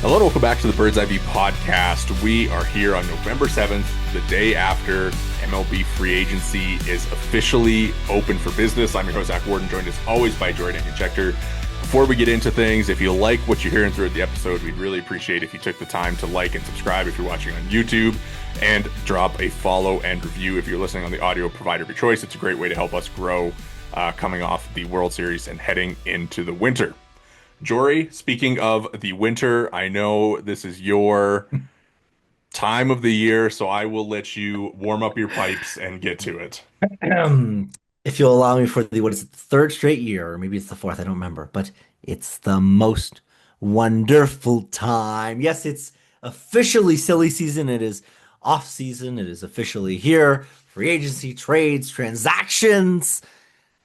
Hello and welcome back to the Bird's Eye View podcast. We are here on November 7th, the day after MLB free agency is officially open for business. I'm your host, Zach Worden, joined as always by Jori Negin-Shecter. Before we get into things, if you like what you're hearing throughout the episode, we'd really appreciate if you took the time to like and subscribe if you're watching on YouTube, and drop a follow and review if you're listening on the audio provider of your choice. It's a great way to help us grow coming off the World Series and heading into the winter. Jori, speaking of the winter, I know this is your time of the year, so I will let you warm up your pipes and get to it. Um, if you'll allow me for what is it, the third straight year, or maybe it's the fourth, I don't remember, but it's the most wonderful time. Yes, it's officially silly season. It is off season. It is officially here. Free agency, trades, transactions.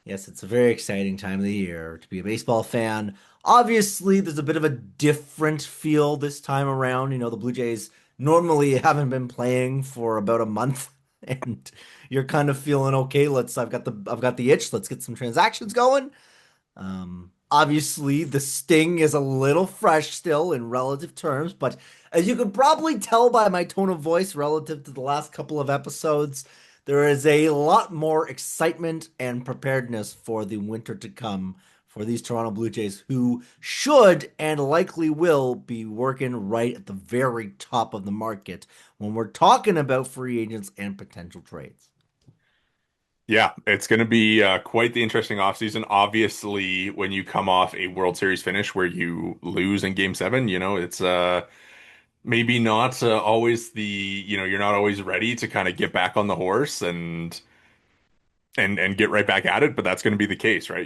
Yes, it's a very exciting time of the year to be a baseball fan. Obviously, there's a bit of a different feel this time around. The Blue Jays normally haven't been playing for about a month, and you're kind of feeling okay. I've got the itch. Let's get some transactions going. Obviously, the sting is a little fresh still in relative terms, but as you can probably tell by my tone of voice relative to the last couple of episodes, there is a lot more excitement and preparedness for the winter to come for these Toronto Blue Jays, who should and likely will be working right at the very top of the market when we're talking about free agents and potential trades. Yeah, it's going to be quite the interesting offseason. Obviously, when you come off a World Series finish where you lose in Game 7, it's maybe not always you're not always ready to kind of get back on the horse and get right back at it, but that's going to be the case, right?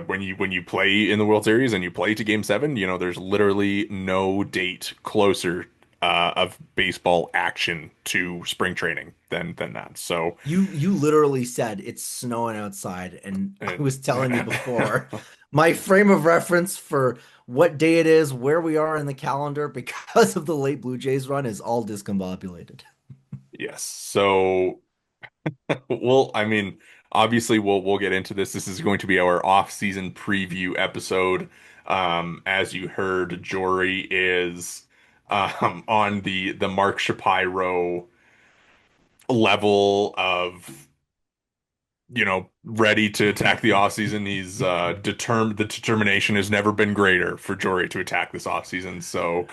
When you play in the World Series and you play to Game 7, there's literally no date closer of baseball action to spring training than that. So, You literally said it's snowing outside, and I uh, was telling you before, my frame of reference for what day it is, where we are in the calendar, because of the late Blue Jays run, is all discombobulated. yes. So, well, I mean, obviously we'll get into this. This is going to be our off-season preview episode. As you heard, Jory is on the Mark Shapiro level of ready to attack the offseason. He's determined. The determination has never been greater for Jory to attack this offseason. So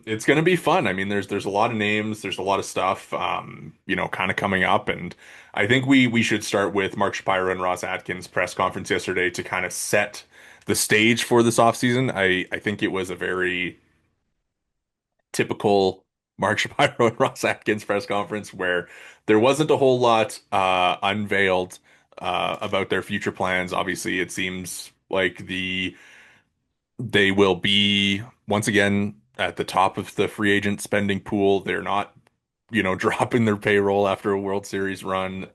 it's gonna be fun. I mean, there's a lot of names, there's a lot of stuff kind of coming up, and I think we should start with Mark Shapiro and Ross Atkins' press conference yesterday to kind of set the stage for this offseason. I think it was a very typical Mark Shapiro and Ross Atkins press conference where there wasn't a whole lot unveiled about their future plans. Obviously, it seems like they will be once again at the top of the free agent spending pool. They're not, dropping their payroll after a World Series run.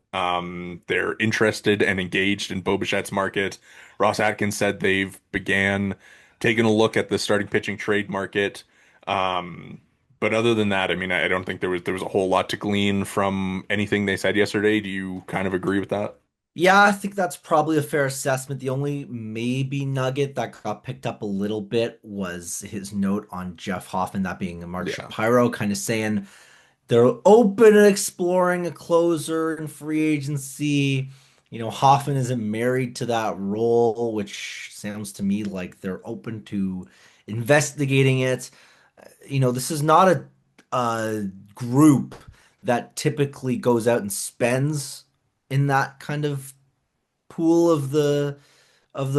They're interested and engaged in Bo Bichette's market. Ross Atkins said they've began taking a look at the starting pitching trade market. But other than that, I mean, I don't think there was a whole lot to glean from anything they said yesterday. Do you kind of agree with that? Yeah, I think that's probably a fair assessment. The only maybe nugget that got picked up a little bit was his note on Jeff Hoffman, that being Mark Yeah. Shapiro, kind of saying they're open to exploring a closer in free agency. Hoffman isn't married to that role, which sounds to me like they're open to investigating it. This is not a group that typically goes out and spends in that kind of pool of the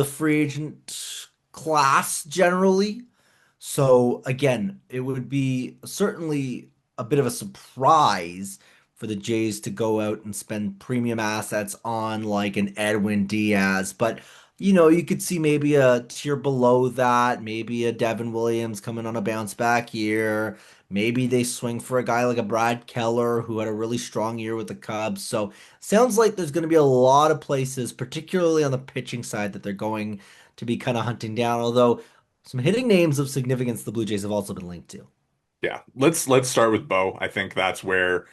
free agent class generally. So again, it would be certainly a bit of a surprise for the Jays to go out and spend premium assets on like an Edwin Diaz, but you could see maybe a tier below that, maybe a Devin Williams coming on a bounce back year. Maybe they swing for a guy like a Brad Keller who had a really strong year with the Cubs. So sounds like there's going to be a lot of places, particularly on the pitching side, that they're going to be kind of hunting down. Although some hitting names of significance the Blue Jays have also been linked to. Yeah. Let's start with Bo. I think that's where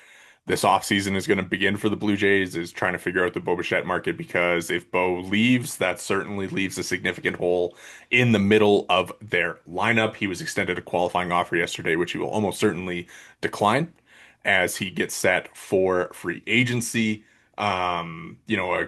this offseason is going to begin for the Blue Jays is trying to figure out the Bo Bichette market, because if Bo leaves, that certainly leaves a significant hole in the middle of their lineup. He was extended a qualifying offer yesterday, which he will almost certainly decline as he gets set for free agency. A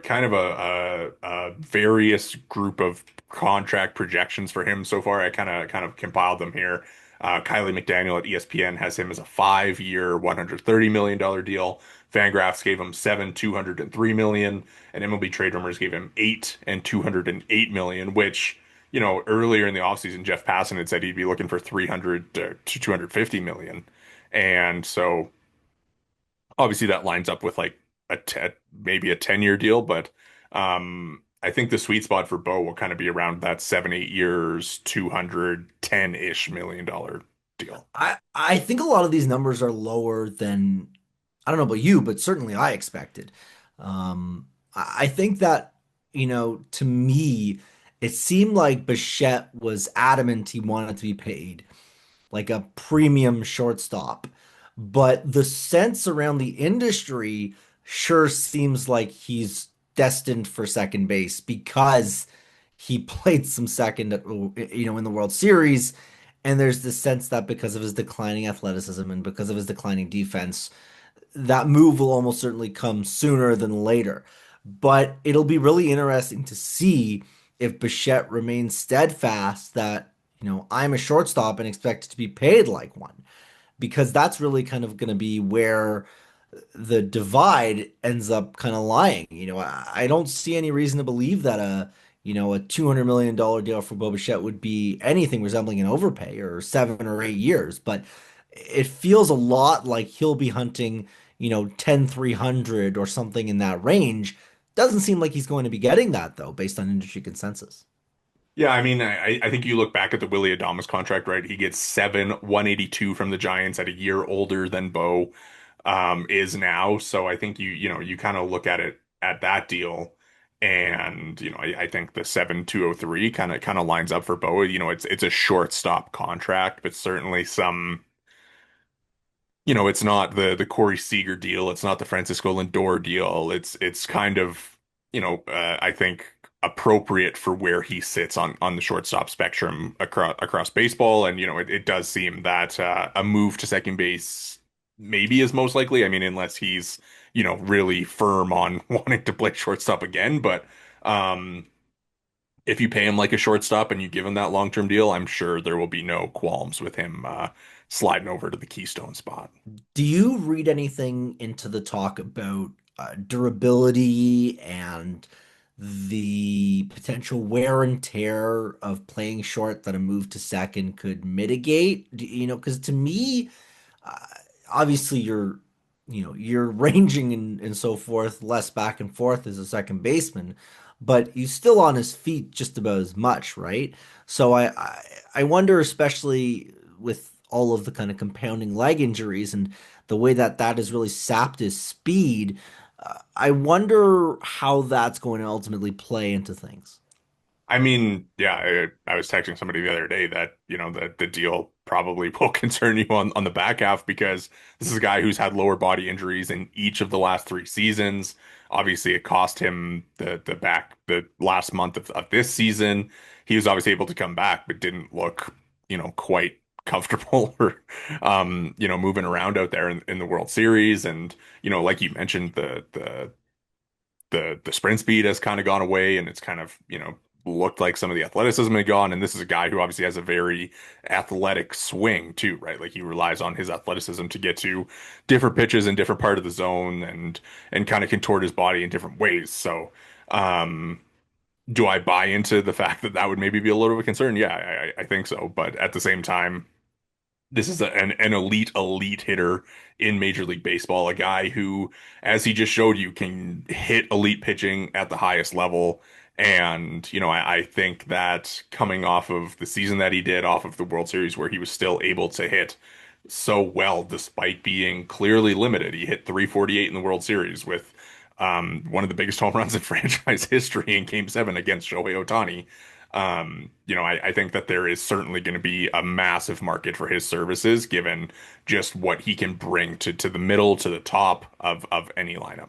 kind of a various group of contract projections for him so far. I kind of compiled them here. Kylie McDaniel at ESPN has him as a 5-year, $130 million deal. Fangraphs gave him seven, $203 million, and MLB Trade Rumors gave him eight and $208 million, which, earlier in the offseason, Jeff Passan had said he'd be looking for 300 to 250 million. And so obviously that lines up with like maybe a 10-year deal, but I think the sweet spot for Bo will kind of be around that 7, 8 years, 210-ish million deal. I think a lot of these numbers are lower than I don't know about you, but certainly I expected. I think that, to me, it seemed like Bichette was adamant he wanted to be paid like a premium shortstop. But the sense around the industry sure seems like he's destined for second base because he played some second, in the World Series. And there's this sense that because of his declining athleticism and because of his declining defense, that move will almost certainly come sooner than later. But it'll be really interesting to see if Bichette remains steadfast that, I'm a shortstop and expect to be paid like one, because that's really kind of going to be where the divide ends up kind of lying. I don't see any reason to believe that a $200 million deal for Bo Bichette would be anything resembling an overpay or 7 or 8 years, but it feels a lot like he'll be hunting, 10-300 or something in that range. Doesn't seem like he's going to be getting that though, based on industry consensus. Yeah, I mean, I think you look back at the Willy Adames contract, right? He gets 182 from the Giants at a year older than Bo is now. So I think you kind of look at it at that deal, and I think the 7,203 kind of lines up for Bo. It's a shortstop contract, but certainly it's not the Corey Seager deal. It's not the Francisco Lindor deal. It's kind of, I think appropriate for where he sits on the shortstop spectrum across baseball. And, it does seem that a move to second base maybe is most likely. I mean, unless he's, really firm on wanting to play shortstop again. But if you pay him like a shortstop and you give him that long-term deal, I'm sure there will be no qualms with him sliding over to the Keystone spot. Do you read anything into the talk about durability and the potential wear and tear of playing short that a move to second could mitigate? Because to me, uh, obviously you're ranging and so forth, less back and forth as a second baseman, but he's still on his feet just about as much, right? So I wonder, especially with all of the kind of compounding leg injuries and the way that that has really sapped his speed, I wonder how that's going to ultimately play into things. I mean, yeah, I was texting somebody the other day that, the deal probably will concern you on the back half, because this is a guy who's had lower body injuries in each of the last 3 seasons. Obviously, it cost him the last month of this season. He was obviously able to come back, but didn't look, quite comfortable or, moving around out there in the World Series. And, like you mentioned, the sprint speed has kind of gone away, and it's kind of, looked like some of the athleticism had gone. And this is a guy who obviously has a very athletic swing too, right? Like he relies on his athleticism to get to different pitches in different part of the zone, and kind of contort his body in different ways. So, do I buy into the fact that that would maybe be a little bit of a concern? Yeah, I think so. But at the same time, this is an elite hitter in Major League Baseball, a guy who, as he just showed you, can hit elite pitching at the highest level. And, I think that coming off of the season that he did, off of the World Series, where he was still able to hit so well despite being clearly limited. He hit 348 in the World Series with one of the biggest home runs in franchise history in Game 7 against Shohei Ohtani. I think that there is certainly going to be a massive market for his services, given just what he can bring to the middle, to the top of any lineup.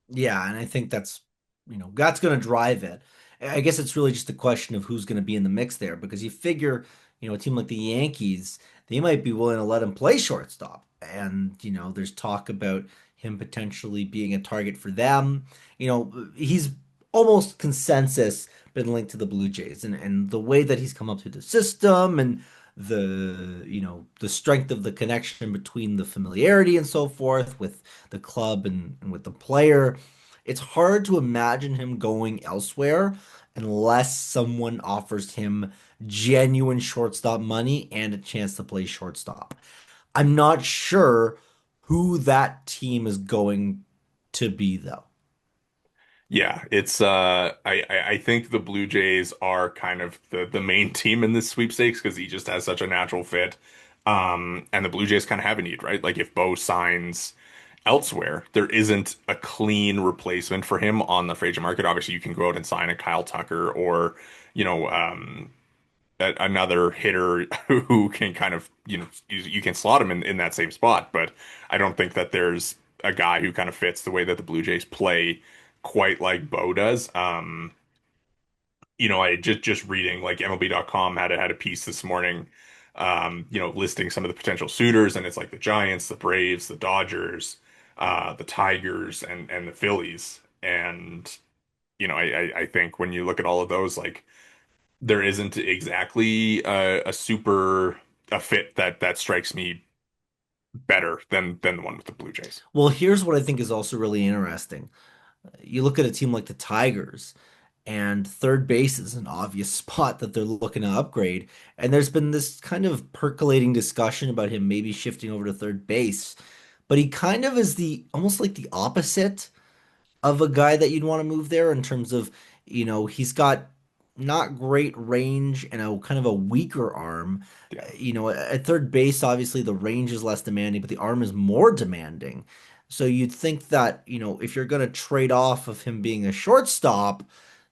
Yeah, and I think that's going to drive it. I guess it's really just a question of who's going to be in the mix there because you figure, a team like the Yankees, they might be willing to let him play shortstop. And, there's talk about him potentially being a target for them. He's almost consensus been linked to the Blue Jays and the way that he's come up through the system and the strength of the connection between the familiarity and so forth with the club and with the player. It's hard to imagine him going elsewhere unless someone offers him genuine shortstop money and a chance to play shortstop. I'm not sure who that team is going to be, though. Yeah, it's I think the Blue Jays are kind of the main team in this sweepstakes because he just has such a natural fit. And the Blue Jays kind of have a need, right? Like if Bo signs elsewhere, there isn't a clean replacement for him on the free agent market. Obviously, you can go out and sign a Kyle Tucker or, you know, another hitter who can kind of, you can slot him in that same spot. But I don't think that there's a guy who kind of fits the way that the Blue Jays play quite like Bo does. I just reading like MLB.com had a piece this morning, listing some of the potential suitors, and it's like the Giants, the Braves, the Dodgers, the Tigers, and the Phillies. And I think when you look at all of those, like there isn't exactly a super a fit that strikes me better than the one with the Blue Jays. Well, here's what I think is also really interesting. You look at a team like the Tigers, and third base is an obvious spot that they're looking to upgrade. And there's been this kind of percolating discussion about him maybe shifting over to third base, but he kind of is the almost like the opposite of a guy that you'd want to move there in terms of, he's got not great range and a kind of a weaker arm. Yeah. At third base, obviously the range is less demanding, but the arm is more demanding. So you'd think that, if you're going to trade off of him being a shortstop,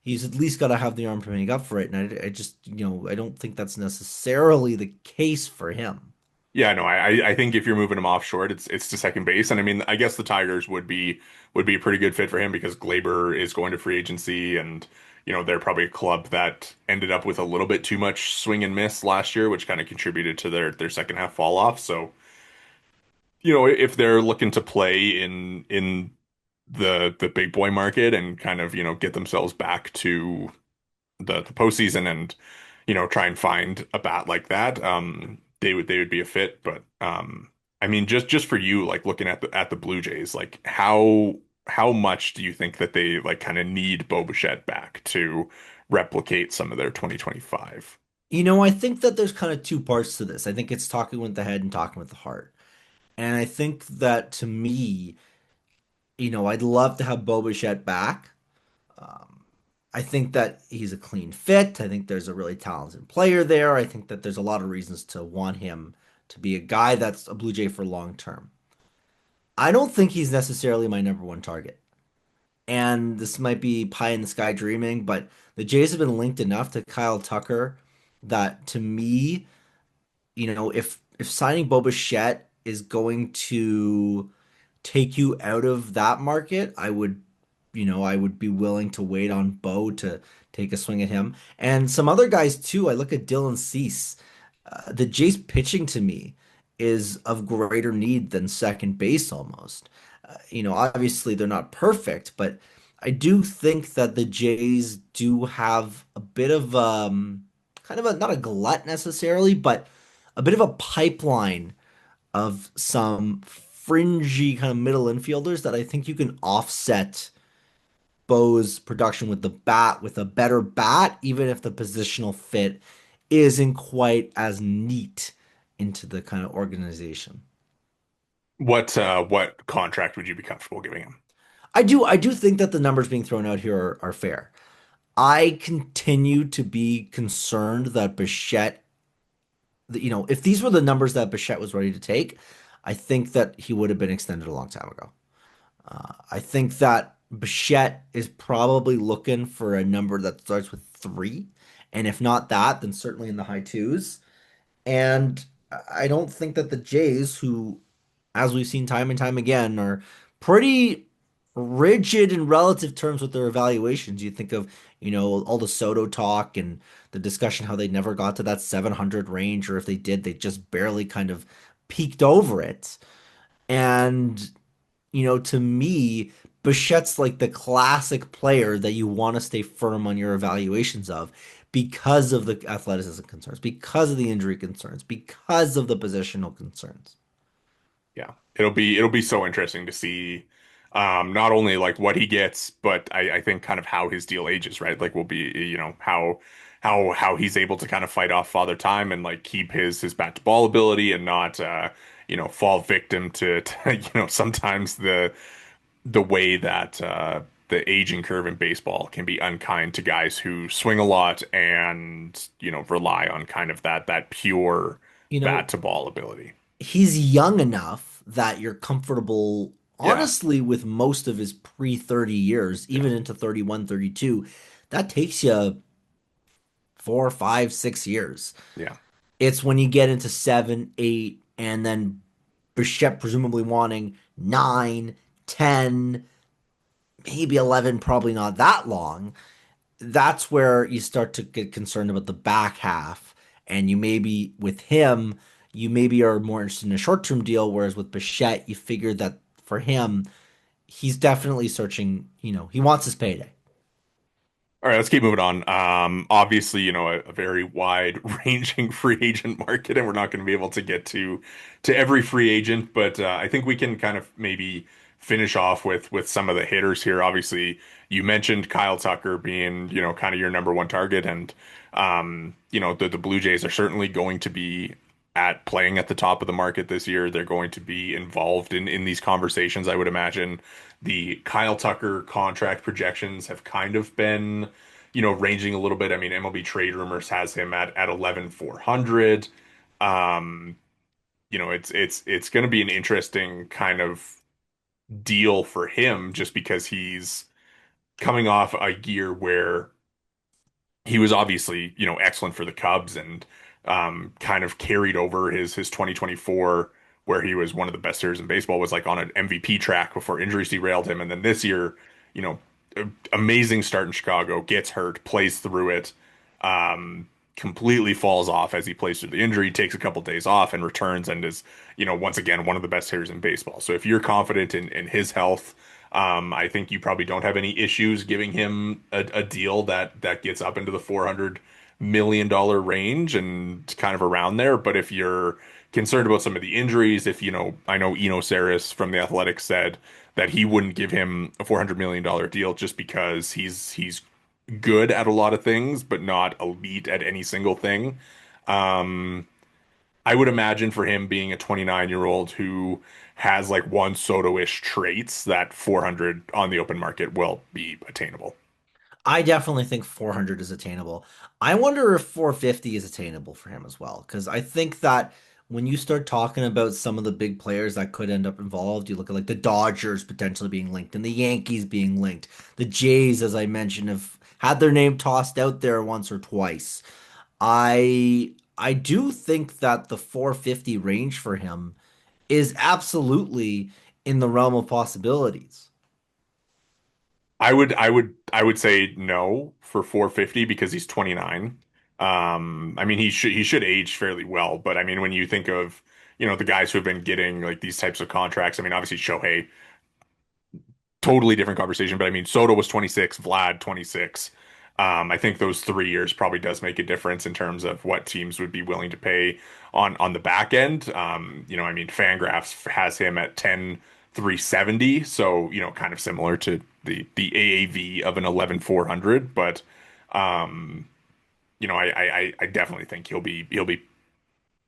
he's at least got to have the arm to make up for it. And I just, I don't think that's necessarily the case for him. Yeah, no, I think if you're moving him off short, it's to second base, and I mean, I guess the Tigers would be a pretty good fit for him because Glaber is going to free agency, and they're probably a club that ended up with a little bit too much swing and miss last year, which kind of contributed to their second half fall off. So, if they're looking to play in the big boy market and kind of get themselves back to the postseason and try and find a bat like that, they would be a fit. But I mean, just for you, like looking at the Blue Jays, like how much do you think that they like kind of need Bo Bichette back to replicate some of their 2025? I think that there's kind of two parts to this. I think it's talking with the head and talking with the heart. And I think that to me, I'd love to have Bo Bichette back. Um, I think that he's a clean fit. I think there's a really talented player there. I think that there's a lot of reasons to want him to be a guy that's a Blue Jay for long term. I don't think he's necessarily my number one target. And this might be pie in the sky dreaming, but the Jays have been linked enough to Kyle Tucker that to me, if signing Bo Bichette is going to take you out of that market, I would be willing to wait on Bo to take a swing at him. And some other guys too. I look at Dylan Cease. The Jays pitching to me is of greater need than second base almost. Obviously they're not perfect, but I do think that the Jays do have a bit of kind of a not a glut necessarily, but a bit of a pipeline of some fringy kind of middle infielders that I think you can offset Bo's production with the bat with a better bat, even if the positional fit isn't quite as neat into the kind of organization. What contract would you be comfortable giving him? I do think that the numbers being thrown out here are fair. I continue to be concerned that Bichette, if these were the numbers that Bichette was ready to take, I think that he would have been extended a long time ago. I think that Bichette is probably looking for a number that starts with three And if not that, then certainly in the high twos. And I don't think that the Jays, who, as we've seen time and time again, are pretty rigid in relative terms with their evaluations. You think of, all the Soto talk and the discussion how they never got to that 700 range, or if they did, they just barely kind of peeked over it. And to me, Bichette's like the classic player that you want to stay firm on your evaluations of because of the athleticism concerns, because of the injury concerns, because of the positional concerns. Yeah, it'll be so interesting to see not only like what he gets, but I think kind of how his deal ages, right? Like will be, how he's able to kind of fight off father time and like keep his bat to ball ability and not fall victim to sometimes the way that the aging curve in baseball can be unkind to guys who swing a lot and rely on kind of that pure You bat know, to ball ability. he's young enough that you're comfortable, Yeah, honestly, with most of his pre 30 years, yeah, even into 31, 32. That takes you 4, 5, 6 years. yeah. It's when you get into 7, 8, and then Bichette presumably wanting 9, 10, maybe 11, probably not that long. That's where you start to get concerned about the back half. And you maybe, with him, you maybe are more interested in a short term deal. Whereas with Bichette, you figure that for him, he's definitely searching, he wants his payday. All right, let's keep moving on. Obviously, a very wide-ranging free agent market, and we're not going to be able to get to every free agent, but I think we can kind of maybe finish off with some of the hitters here. Obviously, you mentioned Kyle Tucker being, kind of your number one target, and the Blue Jays are certainly going to be at playing at the top of the market this year. They're going to be involved in these conversations, I would imagine. The Kyle Tucker contract projections have kind of been, ranging a little bit. I mean, MLB Trade Rumors has him at 11,400. Um, it's going to be an interesting kind of deal for him just because he's coming off a year where he was obviously, excellent for the Cubs and kind of carried over his 2024 where he was one of the best hitters in baseball was like on an MVP track before injuries derailed him. And then this year, you know, amazing start in Chicago, gets hurt, plays through it, completely falls off as he plays through the injury, takes a couple days off and returns and is, once again, one of the best hitters in baseball. So if you're confident in his health, I think you probably don't have any issues giving him a deal that gets up into the $400 million range and kind of around there. But if you're concerned about some of the injuries, if I know Eno Saris from the Athletics said that he wouldn't give him a $400 million deal just because he's good at a lot of things, but not elite at any single thing. Um, I would imagine for him being a 29-year-old who has like one Soto-ish traits that 400 on the open market will be attainable. I definitely think 400 is attainable. I wonder if 450 is attainable for him as well, because I think that when you start talking about some of the big players that could end up involved, you look at like the Dodgers potentially being linked and the Yankees being linked. The Jays, as I mentioned, have had their name tossed out there once or twice. I do think that the 450 range for him is absolutely in the realm of possibilities. I would say no for 450 because he's 29. I mean he should age fairly well, but I mean when you think of, the guys who have been getting like these types of contracts, I mean obviously Shohei, totally different conversation, but I mean Soto was 26, Vlad 26. I think those 3 years probably does make a difference in terms of what teams would be willing to pay on the back end. I mean Fangraphs has him at 10,370, so kind of similar to the AAV of an 11,400, but um, I definitely think he'll be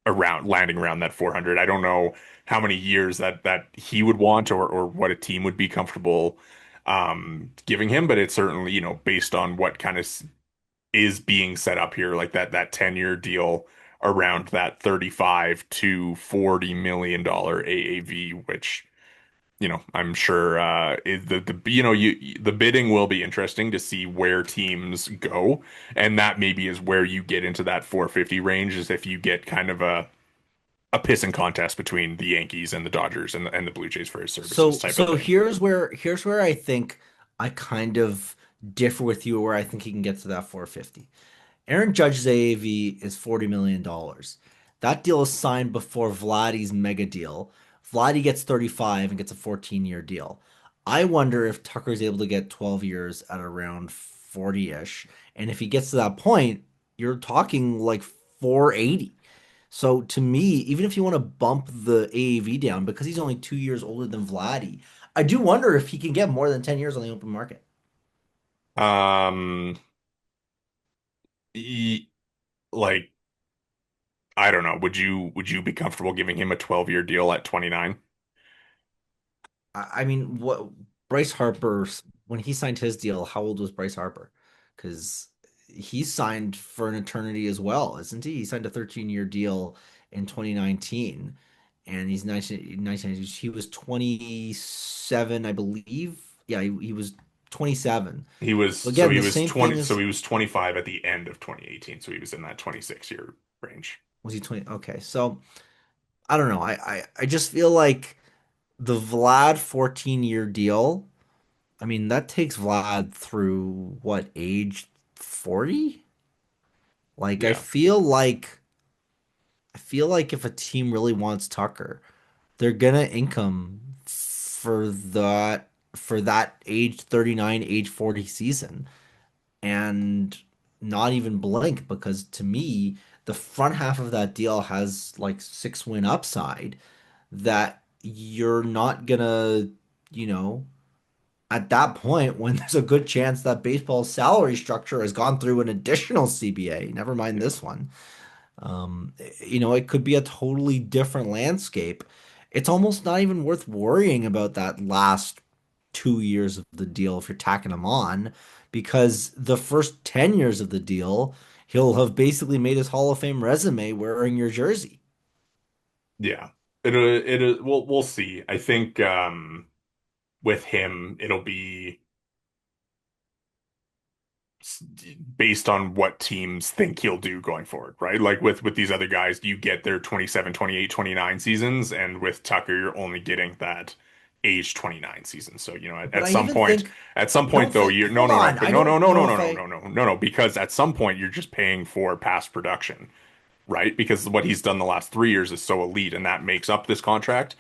around landing around that 400. I don't know how many years that he would want or what a team would be comfortable giving him, but it's certainly, based on what kind of is being set up here, like that 10-year deal around that 35 to $40 million AAV, which I'm sure the bidding will be interesting to see where teams go, and that maybe is where you get into that 450 range, is if you get kind of a pissing contest between the Yankees and the Dodgers and the Blue Jays for his services type of So thing. here's where I think I kind of differ with you where I think he can get to that 450. Aaron Judge's AAV is $40 million. That deal is signed before Vladdy's mega deal. Vladdy gets 35 and gets a 14-year deal. I wonder if Tucker's able to get 12 years at around 40-ish. And if he gets to that point, you're talking like 480. So to me, even if you want to bump the AAV down because he's only 2 years older than Vladdy, I do wonder if he can get more than 10 years on the open market. Um, e- like I don't know. Would you be comfortable giving him a 12-year deal at 29? I mean, what Bryce Harper, when he signed his deal, how old was Bryce Harper? Because he signed for an eternity as well, isn't he? He signed a 13-year deal in 2019, and he's 19, he was 27, I believe. Yeah, he was 27. So again, the same thing So is, he was 25 at the end of 2018, so he was in that 26-year range. was he 20? Okay, so I don't know. I just feel like the Vlad 14-year deal. I mean, that takes Vlad through what age 40? Like Yeah. I feel like if a team really wants Tucker, they're gonna income for that age 39, age 40 season and not even blink because to me, the front half of that deal has like 6-win upside that you're not gonna, you know, at that point when there's a good chance that baseball's salary structure has gone through an additional CBA, never mind Yeah. this one. It could be a totally different landscape. It's almost not even worth worrying about that last 2 years of the deal if you're tacking him on, because the first 10 years of the deal, he'll have basically made his Hall of Fame resume wearing your jersey. Yeah. We'll see. I think with him it'll be based on what teams think he'll do going forward, right? Like with these other guys, you get their 27, 28, 29 seasons, and with Tucker, you're only getting that age 29 season. So, But I even think at some I point don't though, think you're hold on, I don't know if I no, because at some point you're just paying for past production, right? Because what he's done the last 3 years is so elite, and that makes up this contract.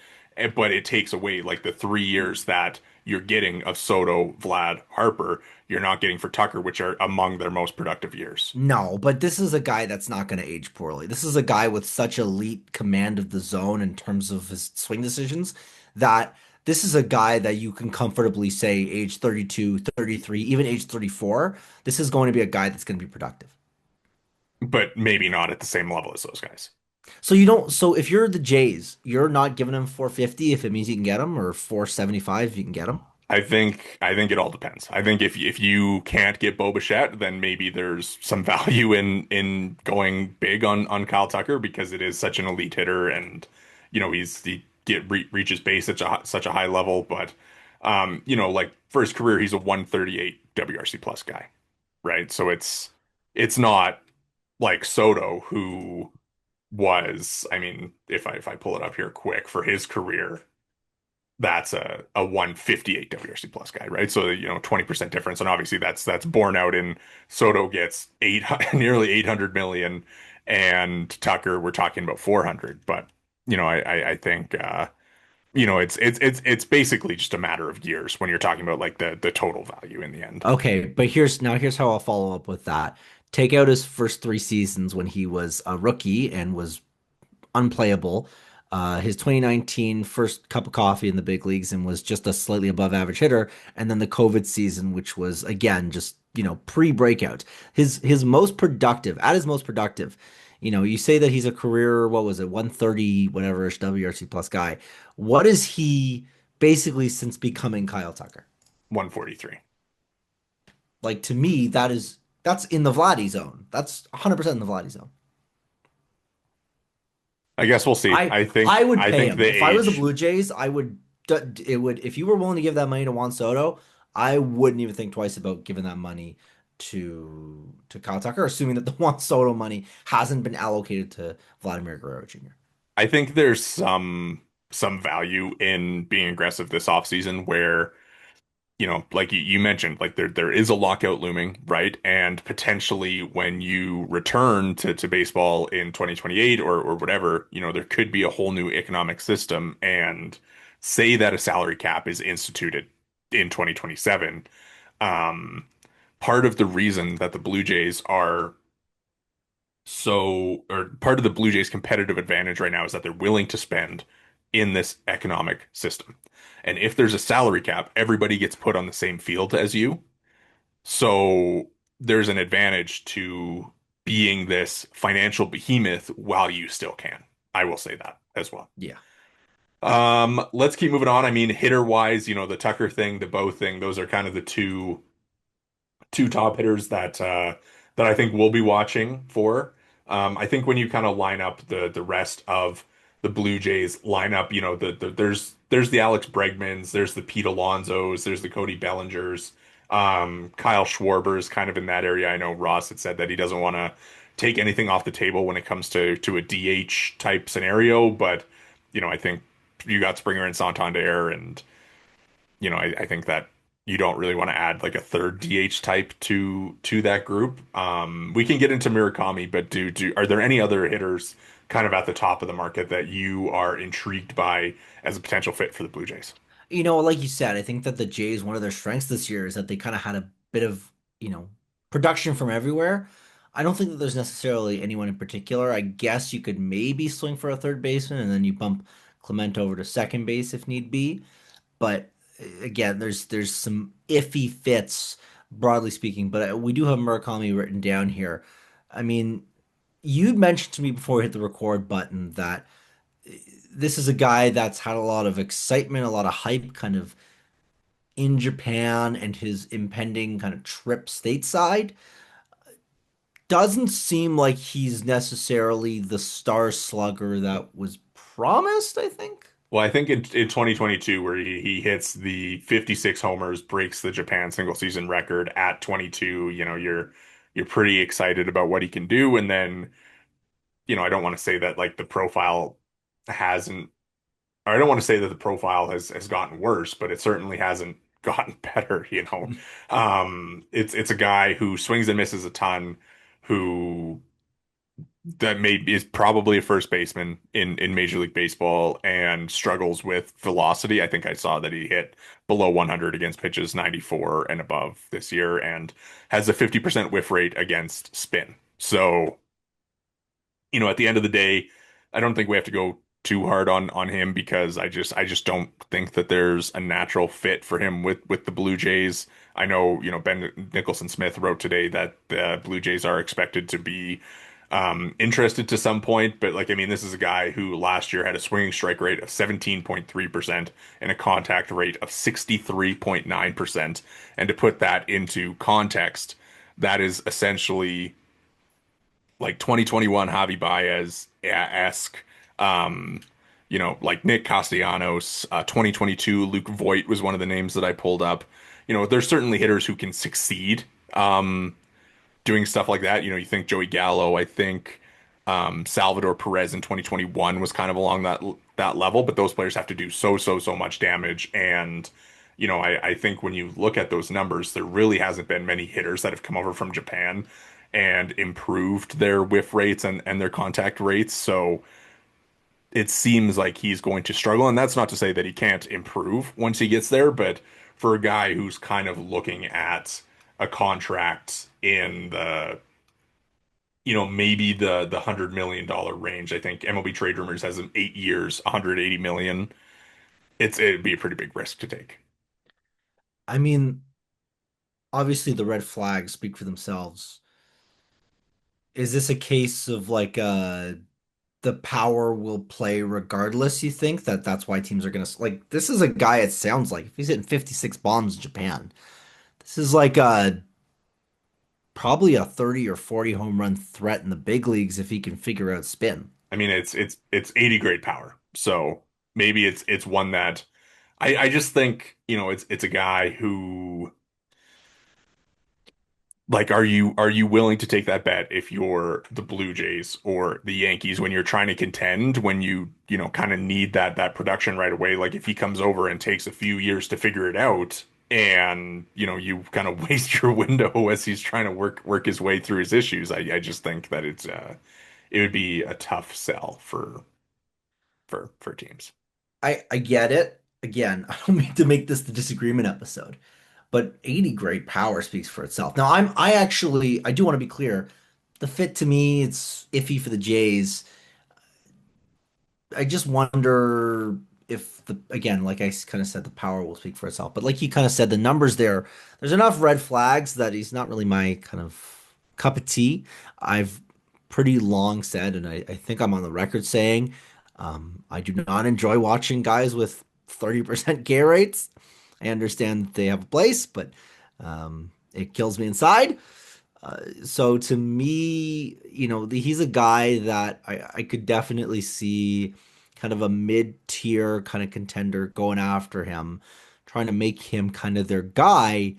But it takes away like the 3 years that you're getting of Soto, Vlad, Harper, you're not getting for Tucker, which are among their most productive years. No, but this is a guy that's not going to age poorly. This is a guy with such elite command of the zone in terms of his swing decisions that this is a guy that you can comfortably say age 32, 33, even age 34. This is going to be a guy that's going to be productive. But maybe not at the same level as those guys. So if you're the Jays, you're not giving him 450 if it means you can get him or 475 if you can get him. I think it all depends. I think if you can't get Bo Bichette, then maybe there's some value in going big on Kyle Tucker because it is such an elite hitter, and reaches base at such a high level. But like for his career, he's a 138 WRC plus guy, right? So it's not like Soto, who was, I mean, if I pull it up here quick, for his career, that's a 158 WRC plus guy, right? So 20% difference, and obviously that's borne out in Soto gets eight nearly 800 million, and Tucker we're talking about 400. But I think it's basically just a matter of years when you're talking about like the total value in the end. Okay, but here's how I'll follow up with that. Take out his first 3 seasons when he was a rookie and was unplayable. His 2019 first cup of coffee in the big leagues and was just a slightly above average hitter. And then the COVID season, which was again just pre-breakout. His most productive, at his most productive. You say that he's a career, what was it, 130 whatever WRC plus guy. What is he basically since becoming Kyle Tucker? 143. Like to me, that's in the Vladdy zone. That's 100% in the Vladdy zone. I guess we'll see. I would I pay think him. the If I was the age Blue Jays, I would it would, if you were willing to give that money to Juan Soto, I wouldn't even think twice about giving that money to Kyle Tucker, assuming that the Juan Soto money hasn't been allocated to Vladimir Guerrero Jr. I think there's some value in being aggressive this offseason where, like you mentioned, like there is a lockout looming, right? And potentially when you return to baseball in 2028 or whatever, there could be a whole new economic system. And say that a salary cap is instituted in 2027. Um, Part of the reason that the Blue Jays are or part of the Blue Jays' competitive advantage right now is that they're willing to spend in this economic system. And if there's a salary cap, everybody gets put on the same field as you. So there's an advantage to being this financial behemoth while you still can. I will say that as well. Yeah. Let's keep moving on. I mean, hitter wise, the Tucker thing, the Bo thing, those are kind of the two top hitters that I think we'll be watching for. I think when you kind of line up the rest of the Blue Jays lineup, there's the Alex Bregmans, there's the Pete Alonsos, there's the Cody Bellingers, Kyle Schwarber's kind of in that area. I know Ross had said that he doesn't want to take anything off the table when it comes to a DH type scenario, but I think you got Springer and Santander and I think that you don't really want to add like a third DH type to that group. We can get into Murakami, but are there any other hitters kind of at the top of the market that you are intrigued by as a potential fit for the Blue Jays? Like you said, I think that the Jays, one of their strengths this year is that they kind of had a bit of, production from everywhere. I don't think that there's necessarily anyone in particular. I guess you could maybe swing for a third baseman and then you bump Clement over to second base if need be. But again, there's some iffy fits, broadly speaking. But we do have Murakami written down here. I mean, you mentioned to me before we hit the record button that this is a guy that's had a lot of excitement, a lot of hype kind of in Japan and his impending kind of trip stateside. Doesn't seem like he's necessarily the star slugger that was promised, I think. Well, I think in 2022, where he hits the 56 homers, breaks the Japan single season record at 22, you're pretty excited about what he can do. And then, I don't want to say that like the profile hasn't or I don't want to say that the profile has gotten worse, but it certainly hasn't gotten better. It's a guy who swings and misses a ton, who that maybe is probably a first baseman in Major League Baseball and struggles with velocity. I think I saw that he hit below 100 against pitches 94 and above this year and has a 50% whiff rate against spin. So, at the end of the day, I don't think we have to go too hard on him because I just don't think that there's a natural fit for him with the Blue Jays. I know, Ben Nicholson Smith wrote today that the Blue Jays are expected to be interested to some point, but like I mean, this is a guy who last year had a swinging strike rate of 17.3% and a contact rate of 63.9%. And to put that into context, that is essentially like 2021 Javi Baez-esque, like Nick Castellanos, 2022 Luke Voit was one of the names that I pulled up. There's certainly hitters who can succeed doing stuff like that. You think Joey Gallo, I think Salvador Perez in 2021 was kind of along that level, but those players have to do so much damage. And I think when you look at those numbers, there really hasn't been many hitters that have come over from Japan and improved their whiff rates and their contact rates. So it seems like he's going to struggle. And that's not to say that he can't improve once he gets there, but for a guy who's kind of looking at a contract in maybe the $100 million range, I think MLB Trade Rumors has him 8 years, 180 million. It'd be a pretty big risk to take. I mean, obviously the red flags speak for themselves. Is this a case of like the power will play regardless, you think that's why teams are gonna like this is a guy it sounds like if he's hitting 56 bombs in Japan. This is like probably a 30 or 40 home run threat in the big leagues if he can figure out spin. I mean, it's 80 grade power. So maybe it's one that I just think, it's a guy who, like, are you willing to take that bet if you're the Blue Jays or the Yankees when you're trying to contend, when you kind of need that production right away? Like if he comes over and takes a few years to figure it out and you kind of waste your window as he's trying to work his way through his issues. I just think that it would be a tough sell for teams. I get it. Again, I don't mean to make this the disagreement episode, but 80 grade power speaks for itself. Now, I do want to be clear. The fit to me, it's iffy for the Jays. I just wonder if again, like I kind of said, the power will speak for itself. But like you kind of said, the numbers there's enough red flags that he's not really my kind of cup of tea. I've pretty long said, and I think I'm on the record saying, I do not enjoy watching guys with 30% K rates. I understand that they have a place, but it kills me inside. So to me, he's a guy that I could definitely see kind of a mid-tier kind of contender going after him, trying to make him kind of their guy.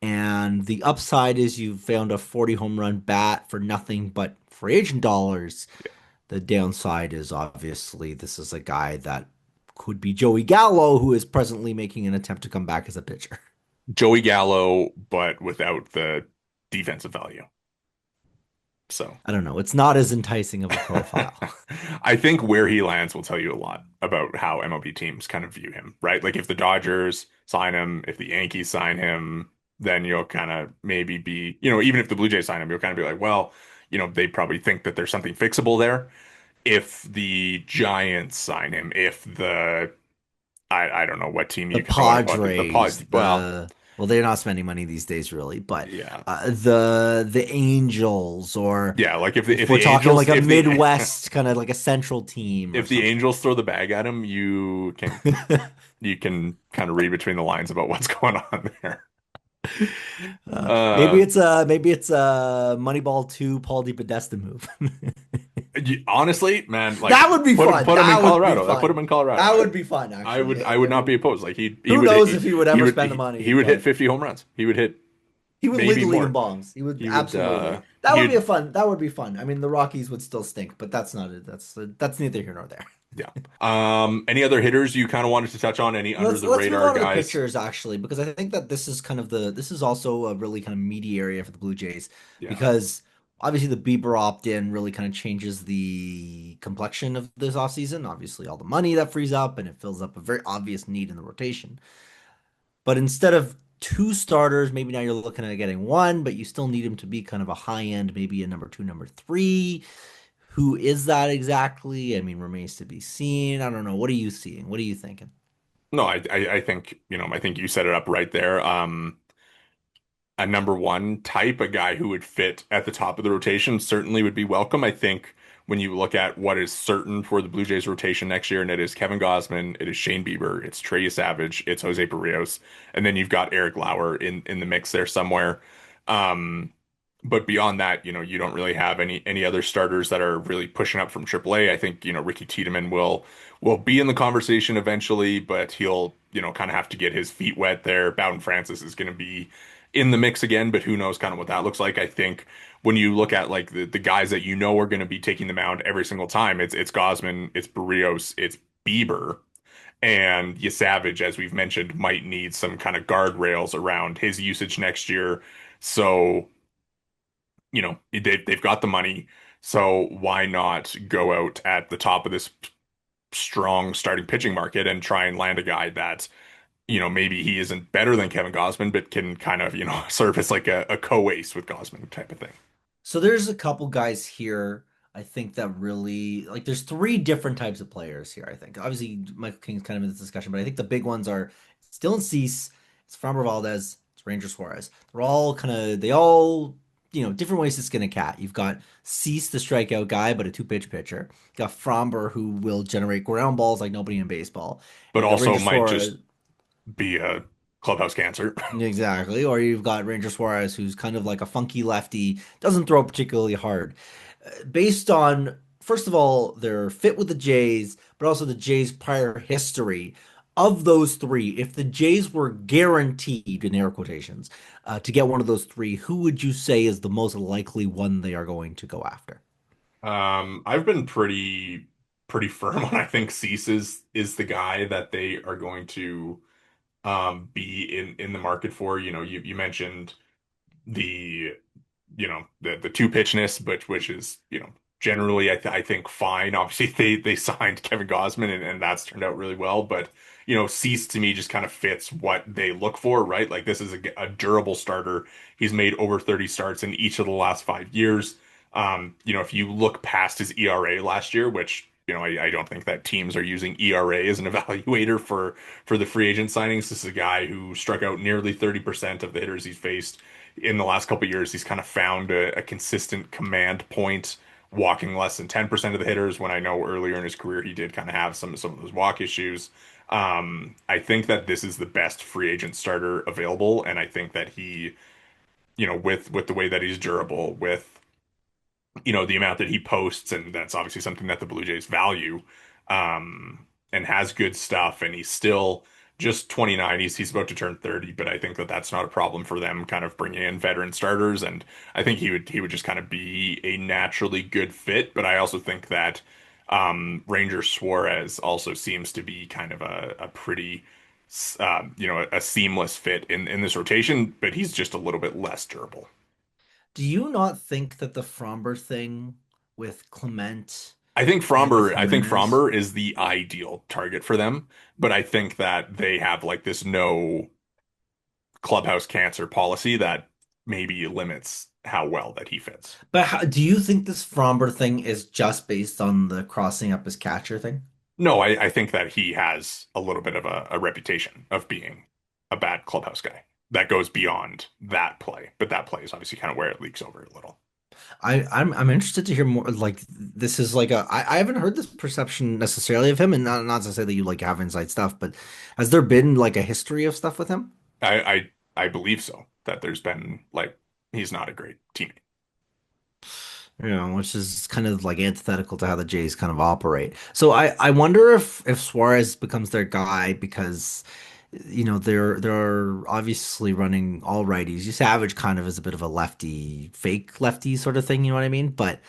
And the upside is you found a 40 home run bat for nothing but free agent dollars. The downside is obviously this is a guy that could be Joey Gallo, who is presently making an attempt to come back as a pitcher. Joey Gallo, but without the defensive value. So I don't know. It's not as enticing of a profile. I think where he lands will tell you a lot about how MLB teams kind of view him, right? Like if the Dodgers sign him, if the Yankees sign him, then you'll kind of maybe be, even if the Blue Jays sign him, you'll kind of be like, well, they probably think that there's something fixable there. If the Giants sign him, if I don't know what team The you can throw at the Padres, pod. Well, well, they're not spending money these days, really. But yeah. the Angels, or Yeah, like if the if if we're the talking Angels like a if the Midwest kind of like a Central team or if the something. Angels throw the bag at him, you can kind of read between the lines about what's going on there. Maybe Uh, it's a Moneyball 2 Paul DePodesta move. Honestly, man, like That would be put fun. put him in That would be Colorado. That put him fun. in Colorado. That I would be fun, I actually. would I would I not be mean, opposed. Like he who would knows if he would he ever would spend the money, he would hit but 50 home runs. He would hit he would lead maybe the league in more. bombs. He would He would absolutely. That he would be a would fun. That would be fun. I mean, the Rockies would still stink, but that's not it. That's neither here nor there. yeah. Any other hitters you kind of wanted to touch on? Any under Let's the let's move radar on to the guys? pitchers actually, because I think that this is also a really kind of meaty area for the Blue Jays Yeah. because obviously the Bieber opt-in really kind of changes the complexion of this offseason. Obviously, all the money that frees up and it fills up a very obvious need in the rotation. But instead of two starters, maybe now you're looking at getting one, but you still need him to be kind of a high end, maybe a number two, number three. Who is that exactly? I mean, remains to be seen. I don't know. What are you seeing? What are you thinking? No, I think, I think you set it up right there. A number one type, a guy who would fit at the top of the rotation, certainly would be welcome. I think when you look at what is certain for the Blue Jays rotation next year, and it is Kevin Gausman, it is Shane Bieber, it's Trey Savage, it's Jose Barrios, and then you've got Eric Lauer in the mix there somewhere. Um, but beyond that, you don't really have any other starters that are really pushing up from AAA. I think, Ricky Tiedemann will be in the conversation eventually, but he'll, kind of have to get his feet wet there. Bowden Francis is going to be in the mix again, but who knows kind of what that looks like. I think when you look at like the guys that are going to be taking the mound every single time, it's Gosman, it's Barrios, it's Bieber, and Savage, as we've mentioned, might need some kind of guardrails around his usage next year. So, they've got the money, so why not go out at the top of this strong starting pitching market and try and land a guy that maybe he isn't better than Kevin Gausman, but can kind of, serve as like a co-ace with Gausman type of thing. So there's a couple guys here I think that really like there's three different types of players here, I think. Obviously, Michael King's kind of in this discussion, but I think the big ones are it's Dylan Cease, it's Framber Valdez, it's Ranger Suarez. They all, different ways to skin a cat. You've got Cease, the strikeout guy, but a two-pitch pitcher. You got Framber, who will generate ground balls like nobody in baseball. But And you got also Ranger might Suarez. just be a clubhouse cancer. Exactly. Or you've got Ranger Suarez, who's kind of like a funky lefty, doesn't throw particularly hard. Based on, first of all, their fit with the Jays, but also the Jays' prior history. Of those three, if the Jays were guaranteed, in air quotations, to get one of those three, who would you say is the most likely one they are going to go after? I've been pretty firm on I think Cease is the guy that they are going to be in the market for. You mentioned the the two pitchness, but which is generally I think fine. Obviously they signed Kevin Gausman and that's turned out really well, but Cease to me just kind of fits what they look for, right? Like this is a durable starter. He's made over 30 starts in each of the last 5 years. If you look past his ERA last year, which I don't think that teams are using ERA as an evaluator for the free agent signings. This is a guy who struck out nearly 30% of the hitters he's faced in the last couple of years. He's kind of found a consistent command point, walking less than 10% of the hitters, when I know earlier in his career he did kind of have some of those walk issues. I think that this is the best free agent starter available, and I think that he, with the way that he's durable, with the amount that he posts, and that's obviously something that the Blue Jays value, and has good stuff, and he's still just 29. He's about to turn 30, but I think that that's not a problem for them kind of bringing in veteran starters, and I think he would just kind of be a naturally good fit. But I also think that Ranger Suarez also seems to be kind of a pretty a seamless fit in this rotation, but he's just a little bit less durable. Do you not think that the Fromber thing with Clement and with I think Jimenez? Fromber is the ideal target for them, but I think that they have like this no clubhouse cancer policy that maybe limits how well that he fits. But do you think this Fromber thing is just based on the crossing up his catcher thing? No, I think that he has a little bit of a reputation of being a bad clubhouse guy that goes beyond that play, but that play is obviously kind of where it leaks over a little. I'm interested to hear more. Like this is like I haven't heard this perception necessarily of him, and not to say that you like have inside stuff, but has there been like a history of stuff with him? I believe so, that there's been like he's not a great teammate. Which is kind of like antithetical to how the Jays kind of operate. So I wonder if Suarez becomes their guy because they're obviously running all righties. Savage kind of is a bit of a lefty, fake lefty sort of thing, you know what I mean? But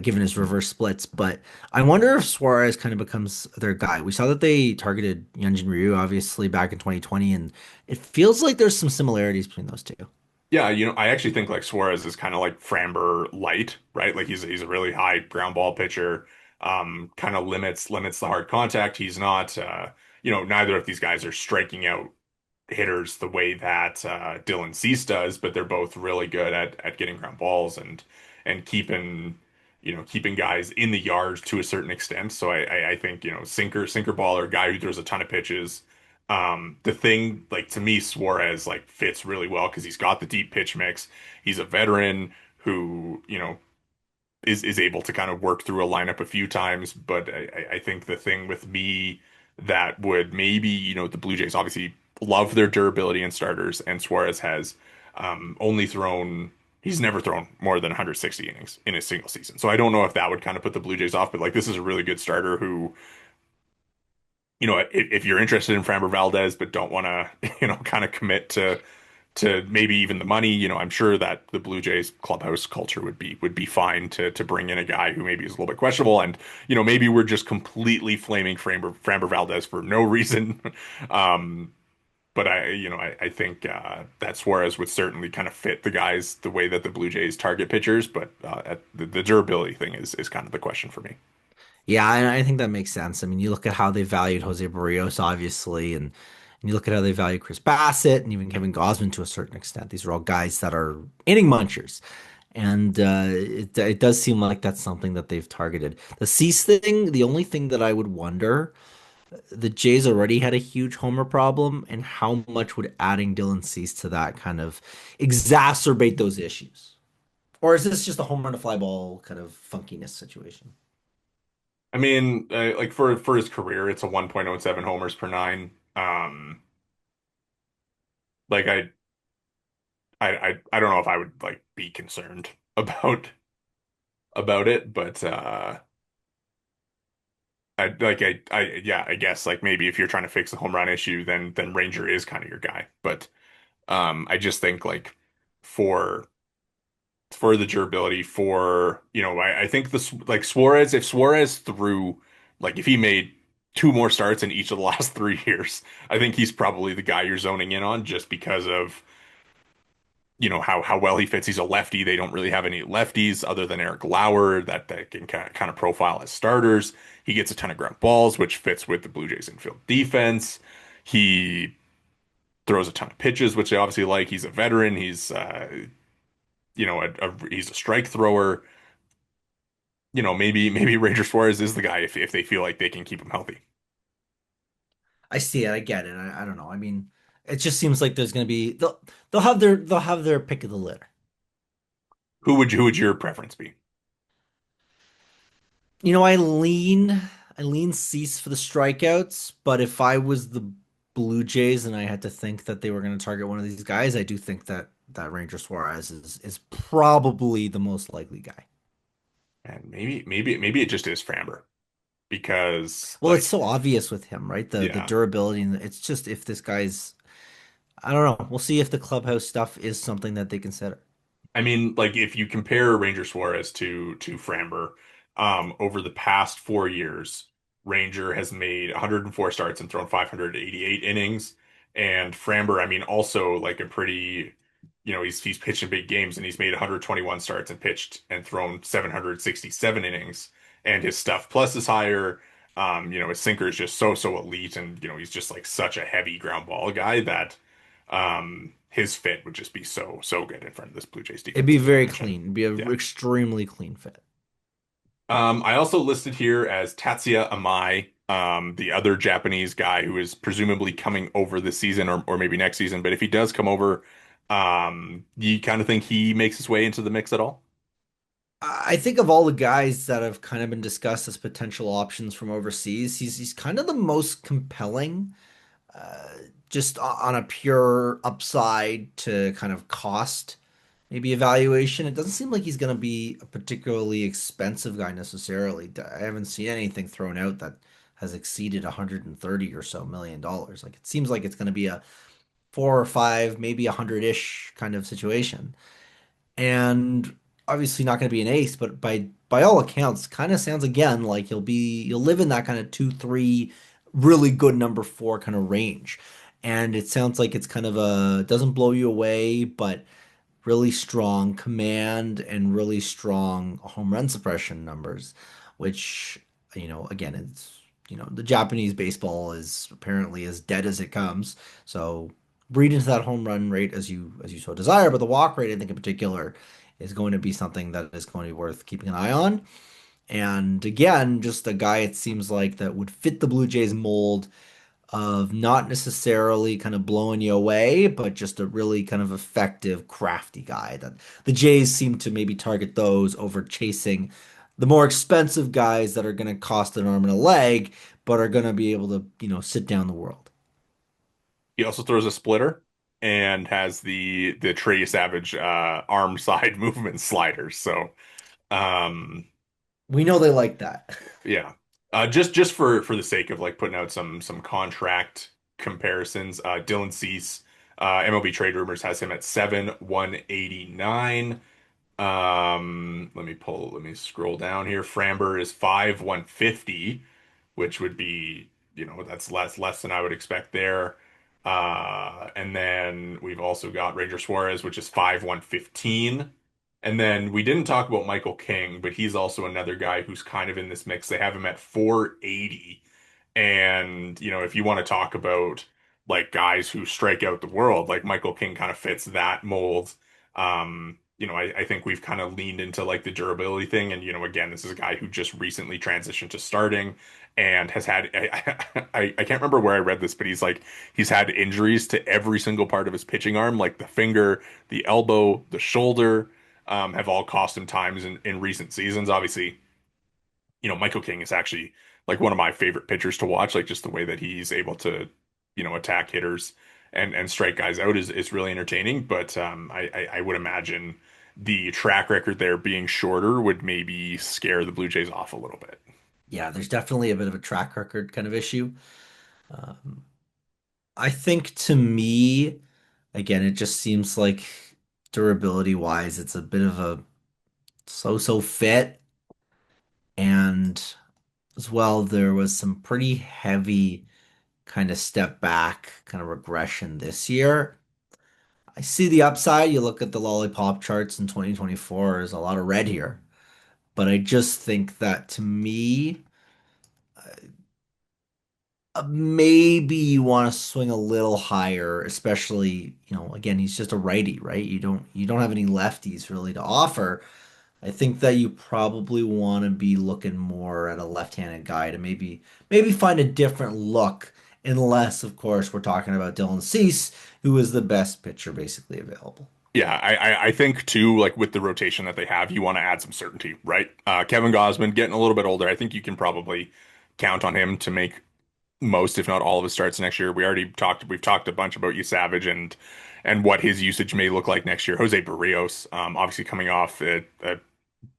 given his reverse splits, but I wonder if Suarez kind of becomes their guy. We saw that they targeted Hyunjin Ryu obviously back in 2020, and it feels like there's some similarities between those two. Yeah, I actually think like Suarez is kind of like Framber light, right? Like he's a really high ground ball pitcher, kind of limits the hard contact. He's not, neither of these guys are striking out hitters the way that Dylan Cease does, but they're both really good at getting ground balls and keeping guys in the yard to a certain extent. So I think sinker baller, guy who throws a ton of pitches. The thing like to me, Suarez like fits really well because he's got the deep pitch mix. He's a veteran who is able to kind of work through a lineup a few times. But I think the thing with me that would maybe, the Blue Jays obviously love their durability in starters, and Suarez has only thrown, he's never thrown more than 160 innings in a single season. So I don't know if that would kind of put the Blue Jays off, but like this is a really good starter who, if you're interested in Framber Valdez, but don't want to, kind of commit to maybe even the money. I'm sure that the Blue Jays clubhouse culture would be fine to bring in a guy who maybe is a little bit questionable, and maybe we're just completely flaming Framber Valdez for no reason. Um, but I think that Suarez would certainly kind of fit the guys the way that the Blue Jays target pitchers, but the durability thing is kind of the question for me. Yeah, I think that makes sense. I mean, you look at how they valued Jose Barrios, obviously, and you look at how they value Chris Bassett and even Kevin Gausman to a certain extent. These are all guys that are inning munchers. And it does seem like that's something that they've targeted. The Cease thing, the only thing that I would wonder, the Jays already had a huge homer problem, and how much would adding Dylan Cease to that kind of exacerbate those issues? Or is this just a home run to fly ball kind of funkiness situation? I mean, like for his career, it's a 1.07 homers per nine. Like I don't know if I would like be concerned about it, but yeah, I guess like maybe if you're trying to fix the home run issue, then Ranger is kind of your guy. But I just think like for for the durability, I think this like Suarez, if Suarez threw like if he made two more starts in each of the last 3 years, I think he's probably the guy you're zoning in on just because of how well he fits. He's a lefty. They don't really have any lefties other than Eric Lauer that can kind of profile as starters. He gets a ton of ground balls, which fits with the Blue Jays infield defense. He throws a ton of pitches, which they obviously like. He's a veteran. He's he's a strike thrower. Maybe Ranger Suarez is the guy if they feel like they can keep him healthy. I see it. I get it. I don't know. I mean, it just seems like there's going to be they'll have their pick of the litter. Who would your preference be? I lean Cease for the strikeouts, but if I was the Blue Jays and I had to think that they were going to target one of these guys, I do think that Ranger Suarez is probably the most likely guy. And maybe it just is Framber because Well, it's so obvious with him, right? The yeah. durability, and it's just if this guy's, I don't know. We'll see if the clubhouse stuff is something that they consider. I mean, like if you compare Ranger Suarez to Framber, over the past 4 years, Ranger has made 104 starts and thrown 588 innings, and Framber, I mean, also like a pretty, he's pitched in big games and he's made 121 starts and pitched and thrown 767 innings, and his stuff plus is higher. His sinker is just so elite, and he's just like such a heavy ground ball guy that his fit would just be so good in front of this Blue Jays It'd defense, be as you very mentioned. clean. It'd be an Yeah. extremely clean fit. I also listed here as Tatsuya Amai, the other Japanese guy who is presumably coming over this season or maybe next season. But if he does come over, you kind of think he makes his way into the mix at all? I think of all the guys that have kind of been discussed as potential options from overseas, he's kind of the most compelling, uh, just on a pure upside to kind of cost maybe evaluation. It doesn't seem like he's going to be a particularly expensive guy necessarily. I haven't seen anything thrown out that has exceeded 130 or so million dollars. Like it seems like it's going to be a four or five, maybe 100-ish kind of situation. And obviously not going to be an ace, but by all accounts, kind of sounds again like you'll live in that kind of 2-3 really good number four kind of range. And it sounds like it's kind of a doesn't blow you away, but really strong command and really strong home run suppression numbers, which, again, the Japanese baseball is apparently as dead as it comes. So breed into that home run rate as you so desire, but the walk rate, I think in particular, is going to be something that is going to be worth keeping an eye on. And again, just a guy it seems like that would fit the Blue Jays mold of not necessarily kind of blowing you away, but just a really kind of effective, crafty guy that the Jays seem to maybe target those over chasing the more expensive guys that are going to cost an arm and a leg, but are going to be able to, sit down the world. He also throws a splitter and has the Trey Savage arm side movement sliders. So um, We know they like that. yeah. Just for the sake of like putting out some contract comparisons, Dylan Cease, MLB Trade Rumors has him at 7,189. Let me scroll down here. Framber is 5,150, which would be, that's less than I would expect there. And then we've also got Ranger Suarez, which is 5,115. And then we didn't talk about Michael King, but he's also another guy who's kind of in this mix. They have him at 480. And, if you want to talk about like guys who strike out the world, like Michael King kind of fits that mold. I think we've kind of leaned into like the durability thing. And, again, this is a guy who just recently transitioned to starting and has had, I can't remember where I read this, but he's had injuries to every single part of his pitching arm, like the finger, the elbow, the shoulder, have all cost him times in recent seasons. Obviously, Michael King is actually like one of my favorite pitchers to watch, like just the way that he's able to, attack hitters and strike guys out is really entertaining. But I would imagine the track record there being shorter would maybe scare the Blue Jays off a little bit. Yeah, there's definitely a bit of a track record kind of issue. Um, I think to me, again, it just seems like durability wise, it's a bit of a so-so fit. And as well, there was some pretty heavy kind of step back, kind of regression this year. I see the upside. You look at the lollipop charts in 2024, there's a lot of red here. But I just think that to me, maybe you want to swing a little higher, especially, again, he's just a righty, right? You don't have any lefties really to offer. I think that you probably want to be looking more at a left-handed guy to maybe find a different look, unless, of course, we're talking about Dylan Cease, who is the best pitcher basically available. Yeah, I think too, like with the rotation that they have, you want to add some certainty, right? Kevin Gausman getting a little bit older. I think you can probably count on him to make most, if not all, of his starts next year. We've talked a bunch about you, Savage, and what his usage may look like next year. Jose Barrios, obviously coming off a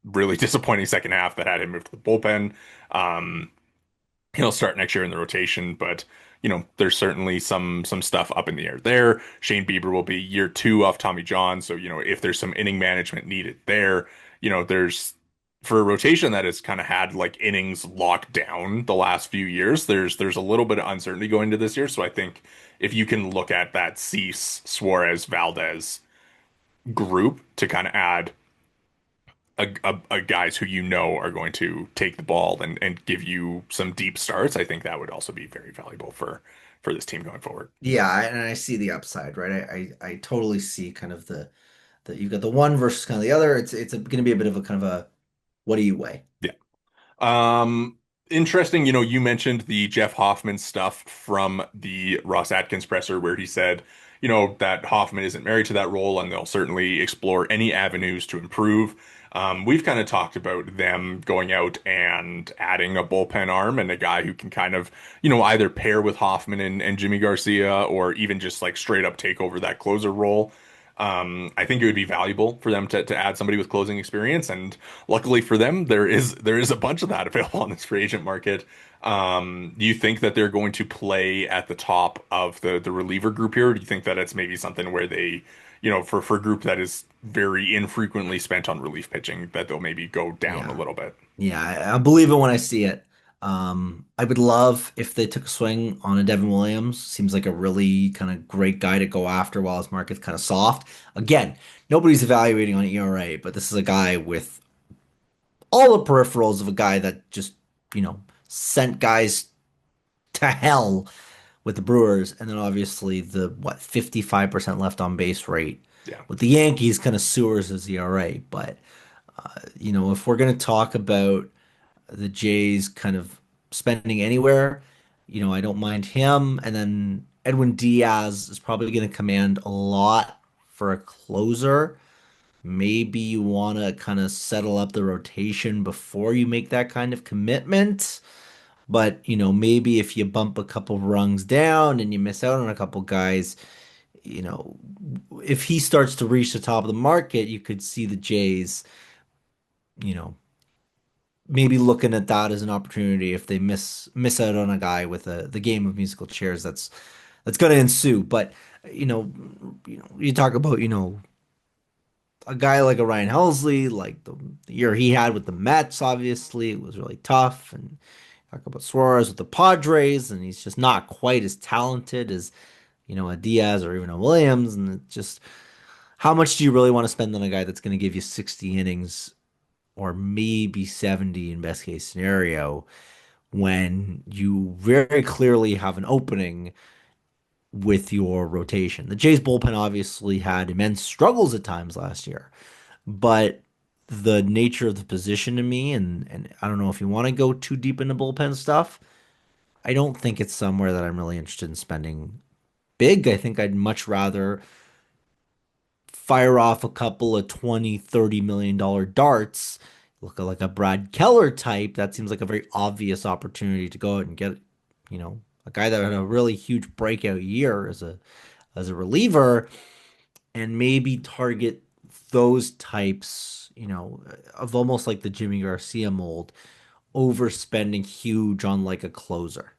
really disappointing second half that had him move to the bullpen. Um, he'll start next year in the rotation, but there's certainly some stuff up in the air there. Shane Bieber will be year two off Tommy John, so if there's some inning management needed there, there's for a rotation that has kind of had like innings locked down the last few years, there's a little bit of uncertainty going into this year. So I think if you can look at that Cease, Suarez, Valdez group to kind of add a guys who are going to take the ball and give you some deep starts, I think that would also be very valuable for this team going forward. Yeah, and I see the upside, right? I totally see kind of the you've got the one versus kind of the other. It's going to be a bit of a kind of a what do you weigh? Yeah. Um, Interesting. You mentioned the Jeff Hoffman stuff from the Ross Atkins presser where he said, that Hoffman isn't married to that role and they'll certainly explore any avenues to improve. We've kind of talked about them going out and adding a bullpen arm and a guy who can kind of, either pair with Hoffman and Jimmy Garcia or even just like straight up take over that closer role. I think it would be valuable for them to add somebody with closing experience, and luckily for them, there is a bunch of that available on this free agent market. Do you think that they're going to play at the top of the reliever group here? Or do you think that it's maybe something where they, for a group that is very infrequently spent on relief pitching, that they'll maybe go down a Yeah. little bit? Yeah, I believe it when I see it. I would love if they took a swing on a Devin Williams. Seems like a really kind of great guy to go after while his market's kind of soft. Again, nobody's evaluating on ERA, but this is a guy with all the peripherals of a guy that just, sent guys to hell with the Brewers, and then obviously the 55% left on base rate Yeah. with the Yankees kind of sewers his ERA. But if we're gonna talk about the Jays kind of spending anywhere, I don't mind him. And then Edwin Diaz is probably going to command a lot for a closer. Maybe you want to kind of settle up the rotation before you make that kind of commitment. But, maybe if you bump a couple rungs down and you miss out on a couple guys, you know, if he starts to reach the top of the market, you could see the Jays, you know, maybe looking at that as an opportunity if they miss out on a guy with the game of musical chairs that's going to ensue. But you know, you talk about a guy like a Ryan Helsley, like the year he had with the Mets. Obviously, it was really tough. And talk about Suarez with the Padres, and he's just not quite as talented as a Diaz or even a Williams. And it just how much do you really want to spend on a guy that's going to give you 60 innings or maybe 70 in best case scenario when you very clearly have an opening with your rotation. The Jays bullpen obviously had immense struggles at times last year, but the nature of the position to me, and I don't know if you want to go too deep into bullpen stuff. I don't think it's somewhere that I'm really interested in spending big. I think I'd much rather fire off a couple of 20, $30 million darts, look like a Brad Keller type. That seems like a very obvious opportunity to go out and get, a guy that had a really huge breakout year as a reliever and maybe target those types, of almost like the Jimmy Garcia mold overspending huge on like a closer.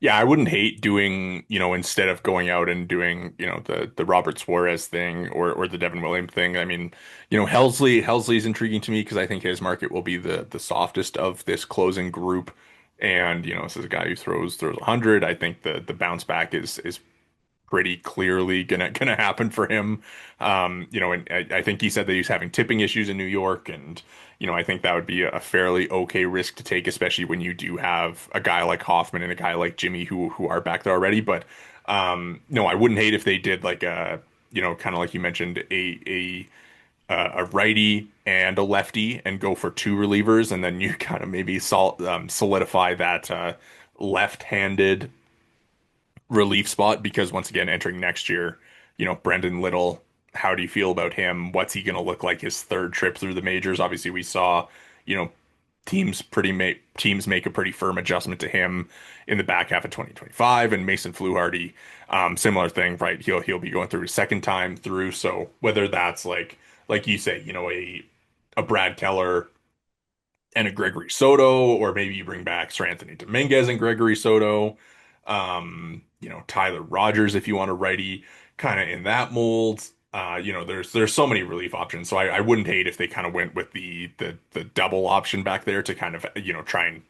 Yeah, I wouldn't hate doing, instead of going out and doing, the Robert Suarez thing or the Devin Williams thing. I mean, Helsley is intriguing to me because I think his market will be the softest of this closing group. And, this is a guy who throws 100. I think the bounce back is pretty clearly gonna happen for him. And I think he said that he's having tipping issues in New York, and I think that would be a fairly okay risk to take, especially when you do have a guy like Hoffman and a guy like Jimmy who are back there already. But no, I wouldn't hate if they did like a kind of like you mentioned a righty and a lefty and go for two relievers, and then you kind of maybe solidify that left-handed relief spot because once again, entering next year, Brendan Little, how do you feel about him? What's he going to look like his third trip through the majors? Obviously, we saw, you know, teams make a pretty firm adjustment to him in the back half of 2025, and Mason Fluharty, similar thing, right? He'll be going through his second time through. So whether that's like you say, a Brad Keller and a Gregory Soto, or maybe you bring back Sir Anthony Dominguez and Gregory Soto. Tyler Rogers if you want a righty, kind of in that mold. There's so many relief options, so I wouldn't hate if they kind of went with the double option back there to kind of try and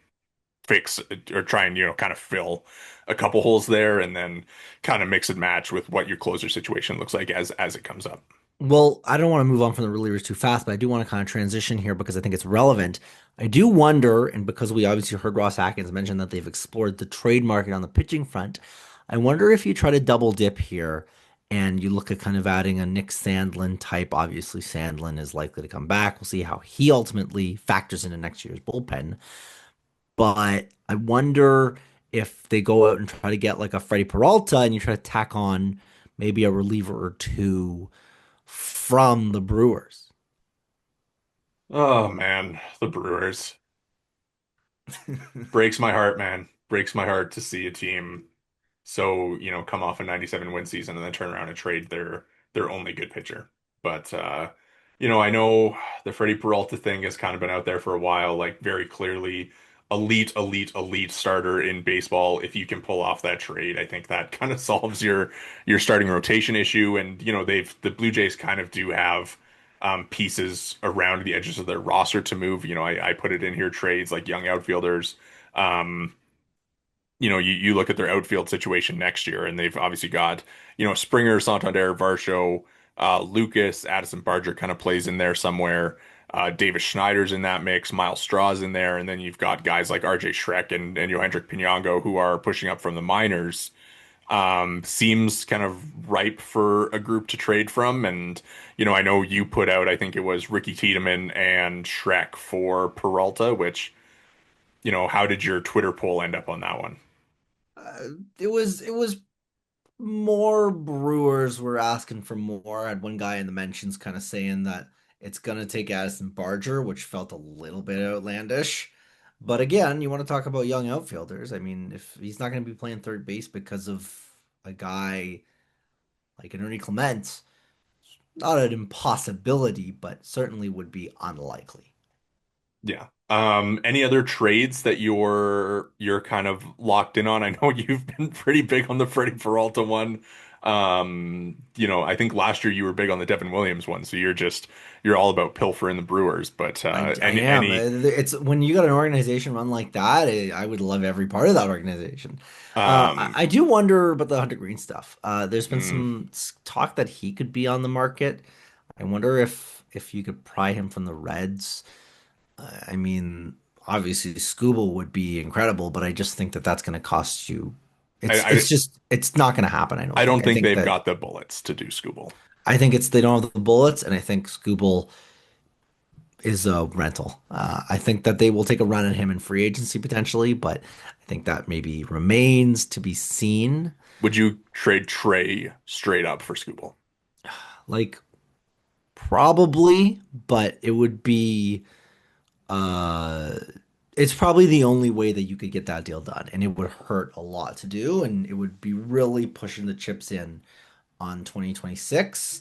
fix or try and kind of fill a couple holes there, and then kind of mix and match with what your closer situation looks like as it comes up. Well, I don't want to move on from the relievers too fast, but I do want to kind of transition here because I think it's relevant. I do wonder, and because we obviously heard Ross Atkins mention that they've explored the trade market on the pitching front, I wonder if you try to double dip here and you look at kind of adding a Nick Sandlin type. Obviously, Sandlin is likely to come back. We'll see how he ultimately factors into next year's bullpen. But I wonder if they go out and try to get like a Freddie Peralta and you try to tack on maybe a reliever or two from the Brewers. Oh man, the Brewers. Breaks my heart, man. Breaks my heart to see a team so, come off a 97 win season and then turn around and trade their only good pitcher. But I know the Freddie Peralta thing has kind of been out there for a while, like very clearly elite, elite, elite starter in baseball. If you can pull off that trade, I think that kind of solves your starting rotation issue. And, the Blue Jays kind of do have pieces around the edges of their roster to move. I put it in here trades like young outfielders. Um, you look at their outfield situation next year, and they've obviously got, Springer, Santander, Varsho, Lucas, Addison Barger kind of plays in there somewhere. Davis Schneider's in that mix, Miles Straw's in there, and then you've got guys like RJ Schreck and Yohendrick Pinango who are pushing up from the minors. Seems kind of ripe for a group to trade from. And, I know you put out, I think it was Ricky Tiedemann and Schreck for Peralta, which, how did your Twitter poll end up on that one? It was more Brewers were asking for more. I had one guy in the mentions kind of saying that it's gonna take Addison Barger, which felt a little bit outlandish. But again, you want to talk about young outfielders. I mean, if he's not gonna be playing third base because of a guy like an Ernie Clement, not an impossibility, but certainly would be unlikely. Yeah. Any other trades that you're kind of locked in on? I know you've been pretty big on the Freddie Peralta one. I think last year you were big on the Devin Williams one, so you're all about pilfering the Brewers. But I am. It's when you got an organization run like that, I would love every part of that organization. I um do wonder about the Hunter Green stuff. There's been mm, some talk that he could be on the market. I wonder if you could pry him from the Reds. I mean, obviously Scooble would be incredible, but I just think that that's going to cost you. I, It's I it's just it's not going to happen. I don't I don't think. think they've got the bullets to do Scooble. I think it's they don't have the bullets, and I think Scooble is a rental. I think that they will take a run at him in free agency potentially, but I think that maybe remains to be seen. Would you trade Trey straight up for Scooble? Like probably, but it would be uh it's probably the only way that you could get that deal done, and it would hurt a lot to do, and it would be really pushing the chips in on 2026.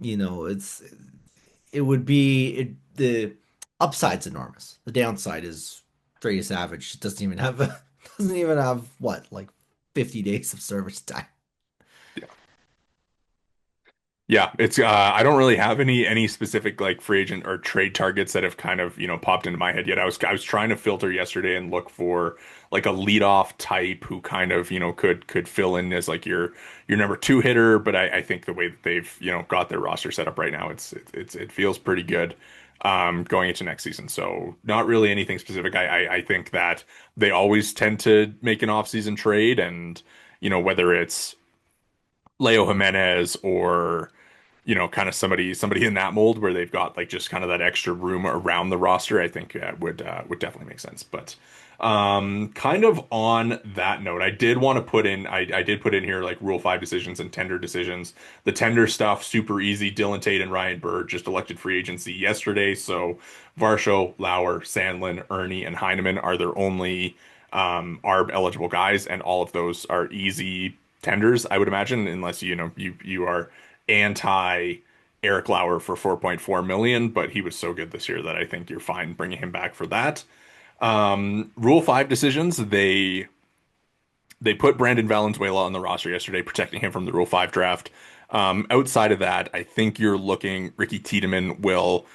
It's it would be the Upside's enormous. The downside is Trey Savage doesn't even have doesn't even have what, like 50 days of service time. Yeah, it's I don't really have any specific like free agent or trade targets that have kind of, popped into my head yet. I was trying to filter yesterday and look for like a leadoff type who kind of, could fill in as like your number two hitter, but I think the way that they've, got their roster set up right now, it feels pretty good going into next season. So not really anything specific. I think that they always tend to make an offseason trade and, whether it's Leo Jimenez or kind of somebody in that mold where they've got like just kind of that extra room around the roster, I think would definitely make sense. But kind of on that note, I did want to put in I did put in here like Rule 5 decisions and tender decisions. The tender stuff super easy. Dylan Tate and Ryan Bird just elected free agency yesterday, so Varsho, Lauer, Sandlin, Ernie, and Heineman are their only ARB eligible guys, and all of those are easy tenders, I would imagine, unless you are anti Eric Lauer for 4.4 million, but he was so good this year that I think you're fine bringing him back for that. Rule 5 decisions, they put Brandon Valenzuela on the roster yesterday, protecting him from the Rule 5 draft. Outside of that, I think you're looking Ricky Tiedemann will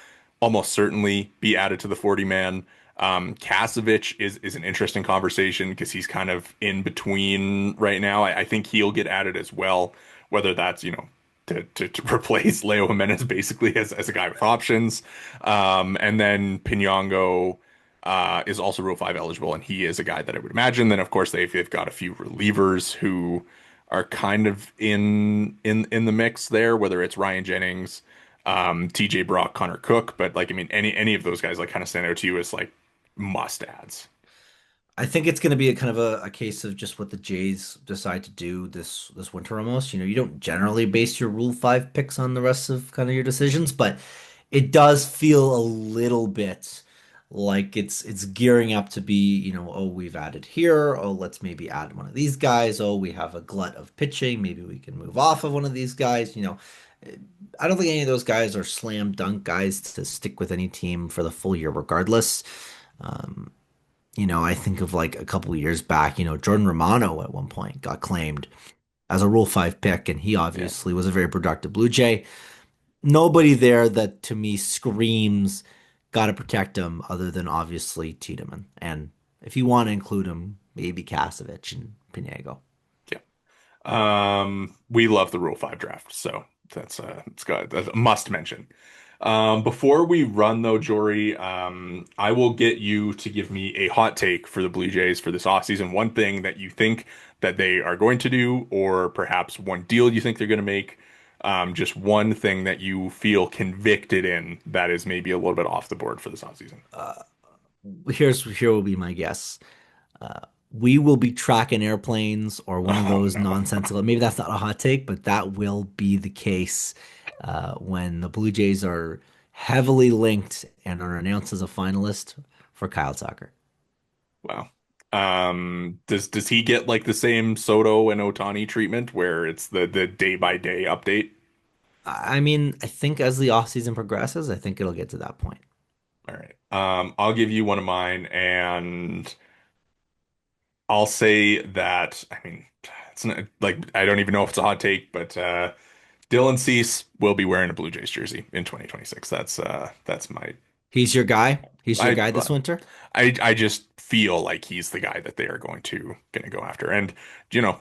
almost certainly be added to the 40 man. Kasevich is an interesting conversation because he's kind of in between right now. I think he'll get added as well, whether that's, to replace Leo Jimenez basically as a guy with options. And then Pinongo is also Rule 5 eligible, and he is a guy that I would imagine. Then, of course, they've got a few relievers who are kind of in the mix there, whether it's Ryan Jennings, TJ Brock, Connor Cook. But like, I mean, any of those guys like kind of stand out to you as like must adds. I think it's going to be a kind of a case of just what the Jays decide to do this winter almost. You don't generally base your Rule 5 picks on the rest of kind of your decisions, but it does feel a little bit like it's gearing up to be, oh, we've added here. Oh, let's maybe add one of these guys. Oh, we have a glut of pitching. Maybe we can move off of one of these guys. I don't think any of those guys are slam dunk guys to stick with any team for the full year regardless. Um, I think of like a couple of years back, Jordan Romano at one point got claimed as a Rule 5 pick, and he Yeah. obviously was a very productive Blue Jay. Nobody there that to me screams, gotta protect him, other than obviously Tiedemann. And if you want to include him, maybe Kasevich and Pinego. Yeah. We love the Rule 5 draft, so that's a must mention. Before we run though, Jory, I will get you to give me a hot take for the Blue Jays for this offseason. One thing that you think that they are going to do, or perhaps one deal you think they're going to make. Just one thing that you feel convicted in that is maybe a little bit off the board for this offseason. Uh, here will be my guess. Uh, we will be tracking airplanes or one of Oh those no. nonsensical. Maybe that's not a hot take, but that will be the case when the Blue Jays are heavily linked and are announced as a finalist for Kyle Tucker. Wow. Does he get like the same Soto and Otani treatment where it's the day by day update? I mean, I think as the offseason progresses, I think it'll get to that point. All right. I'll give you one of mine, and I'll say that, I mean, it's not like I don't even know if it's a hot take, but Dylan Cease will be wearing a Blue Jays jersey in 2026. That's my He's your guy. He's your I guy this winter. I just feel like he's the guy that they are going to go after. And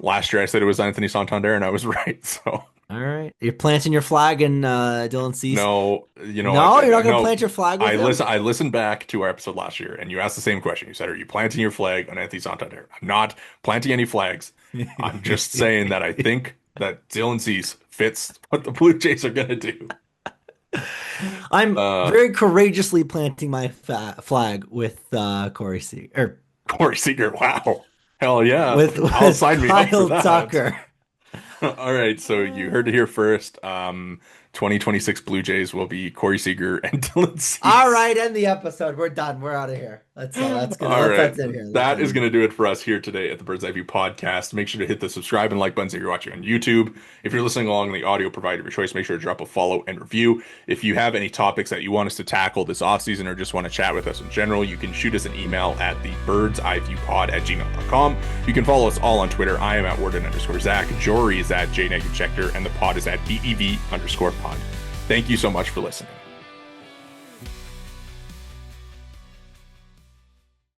last year I said it was Anthony Santander, and I was right. So All right, you're planting your flag in Dylan Cease. no, No, you're not going to no. plant your flag with him. I listened back to our episode last year, and you asked the same question. You said, "Are you planting your flag on Anthony Santander?" I'm not planting any flags. I'm just saying that I think that Dylan Cease fits what the Blue Jays are gonna do. I'm Uh, very courageously planting my flag with Corey Seager, Corey Seager, wow, hell yeah, I'll with sign me up for Kyle that. Tucker. All right, so you heard it here first. 2026 Blue Jays will be Corey Seager and Dylan Cease. All right, end the episode. We're done. We're out of here. That's good. All right. That's it here. That is going to do it for us here today at the Bird's Eye View podcast. Make sure to hit the subscribe and like buttons if you're watching on YouTube. If you're listening along the audio provider of your choice, make sure to drop a follow and review. If you have any topics that you want us to tackle this offseason or just want to chat with us in general, you can shoot us an email at the birdseyeviewpod@gmail.com. You can follow us all on Twitter. I am at Worden_Zach. Jori is at J Negin-Shecter, and the pod is at BEV_pod. Thank you so much for listening.